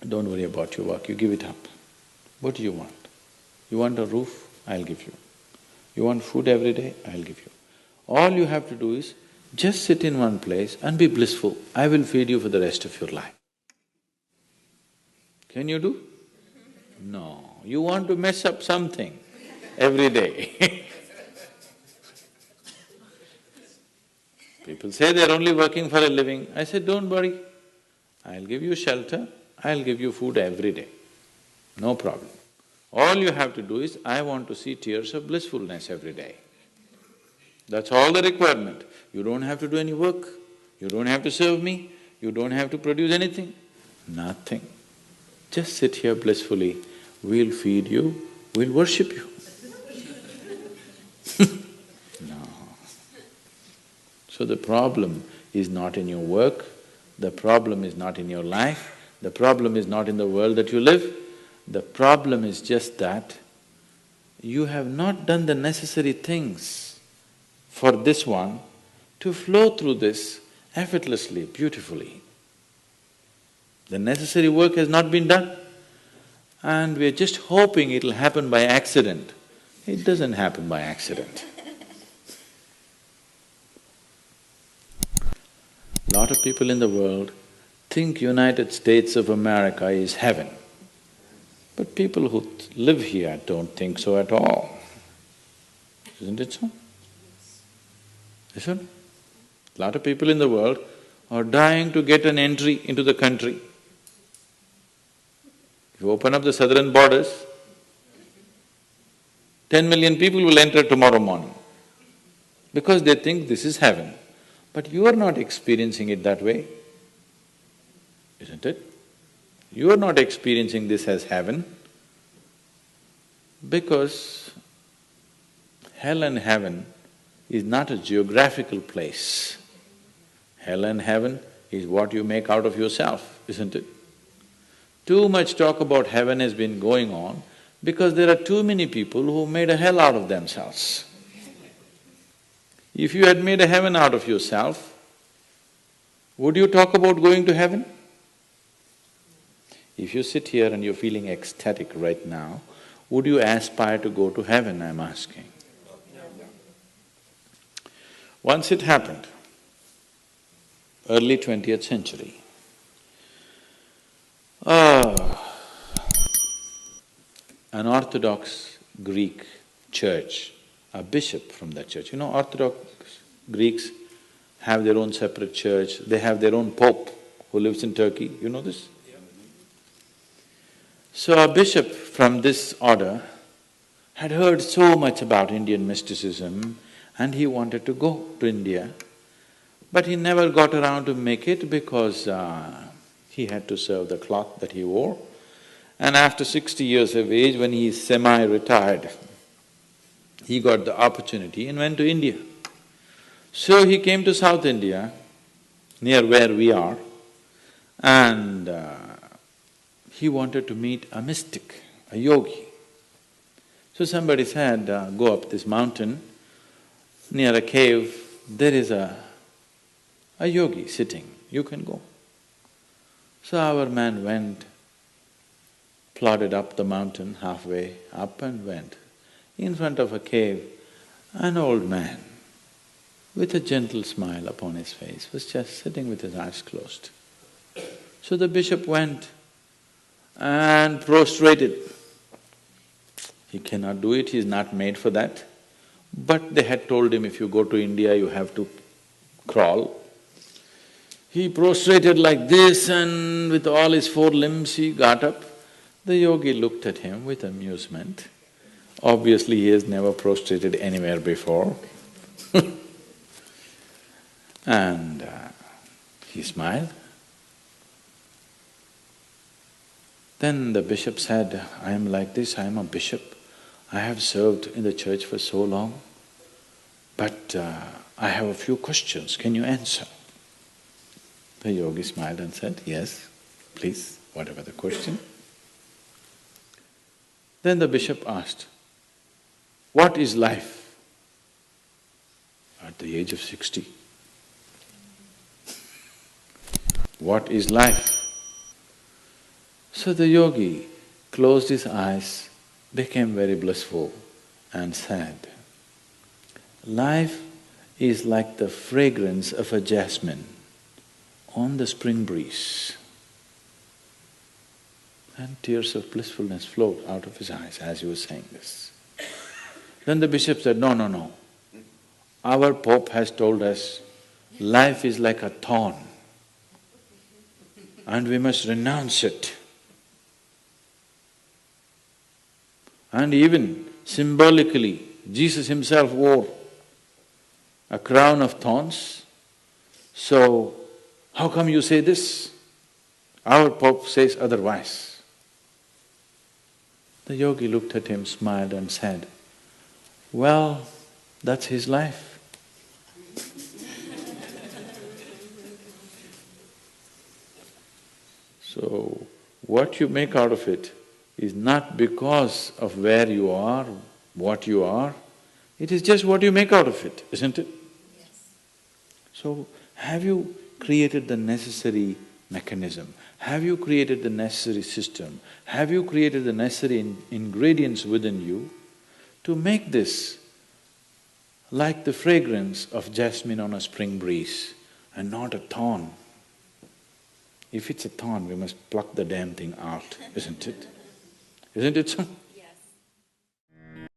Don't worry about your work, you give it up. What do you want? You want a roof? I'll give you. You want food every day? I'll give you. All you have to do is just sit in one place and be blissful. I will feed you for the rest of your life. Can you do? No, you want to mess up something every day. People say they're only working for a living. I said, don't worry, I'll give you shelter, I'll give you food every day, no problem. All you have to do is, I want to see tears of blissfulness every day. That's all the requirement. You don't have to do any work, you don't have to serve me, you don't have to produce anything, nothing. Just sit here blissfully, we'll feed you, we'll worship you. No. So the problem is not in your work, the problem is not in your life, the problem is not in the world that you live, the problem is just that you have not done the necessary things for this one to flow through this effortlessly, beautifully. The necessary work has not been done and we're just hoping it'll happen by accident. It doesn't happen by accident. Lot of people in the world think United States of America is heaven. But people who live here don't think so at all. Isn't it so? Isn't it? Lot of people in the world are dying to get an entry into the country. If you open up the southern borders, 10 million people will enter tomorrow morning because they think this is heaven. But you are not experiencing it that way, isn't it? You are not experiencing this as heaven because hell and heaven is not a geographical place. Hell and heaven is what you make out of yourself, isn't it? Too much talk about heaven has been going on because there are too many people who made a hell out of themselves. If you had made a heaven out of yourself, would you talk about going to heaven? If you sit here and you're feeling ecstatic right now, would you aspire to go to heaven, I'm asking? Once it happened, early 20th century, an Orthodox Greek church, a bishop from that church, you know, Orthodox Greeks have their own separate church, they have their own pope who lives in Turkey, you know this? So a bishop from this order had heard so much about Indian mysticism and he wanted to go to India, but he never got around to make it because he had to serve the cloth that he wore. And after 60 years of age, when he is semi-retired, he got the opportunity and went to India. So he came to South India, near where we are, and he wanted to meet a mystic, a yogi. So somebody said, go up this mountain, near a cave, there is a yogi sitting, you can go. So our man went, plodded up the mountain, halfway up and went. In front of a cave, an old man with a gentle smile upon his face was just sitting with his eyes closed. So the bishop went and prostrated. He cannot do it, he is not made for that. But they had told him, if you go to India, you have to crawl. He prostrated like this and with all his four limbs he got up. The yogi looked at him with amusement. Obviously, he has never prostrated anywhere before. And he smiled. Then the bishop said, I am like this, I am a bishop. I have served in the church for so long, but I have a few questions, can you answer? The yogi smiled and said, yes, please, whatever the question. Then the bishop asked, what is life? At the age of 60. What is life? So the yogi closed his eyes, became very blissful and said, life is like the fragrance of a jasmine on the spring breeze. And tears of blissfulness flowed out of his eyes as he was saying this. Then the bishop said, no, no, no. Our Pope has told us life is like a thorn and we must renounce it. And even symbolically, Jesus himself wore a crown of thorns. So, how come you say this? Our Pope says otherwise. The yogi looked at him, smiled and said, well, that's his life. So, what you make out of it is not because of where you are, what you are, it is just what you make out of it, isn't it? Yes. So, have you created the necessary mechanism? Have you created the necessary system? Have you created the necessary ingredients within you to make this like the fragrance of jasmine on a spring breeze and not a thorn? If it's a thorn, we must pluck the damn thing out, isn't it? Isn't it so?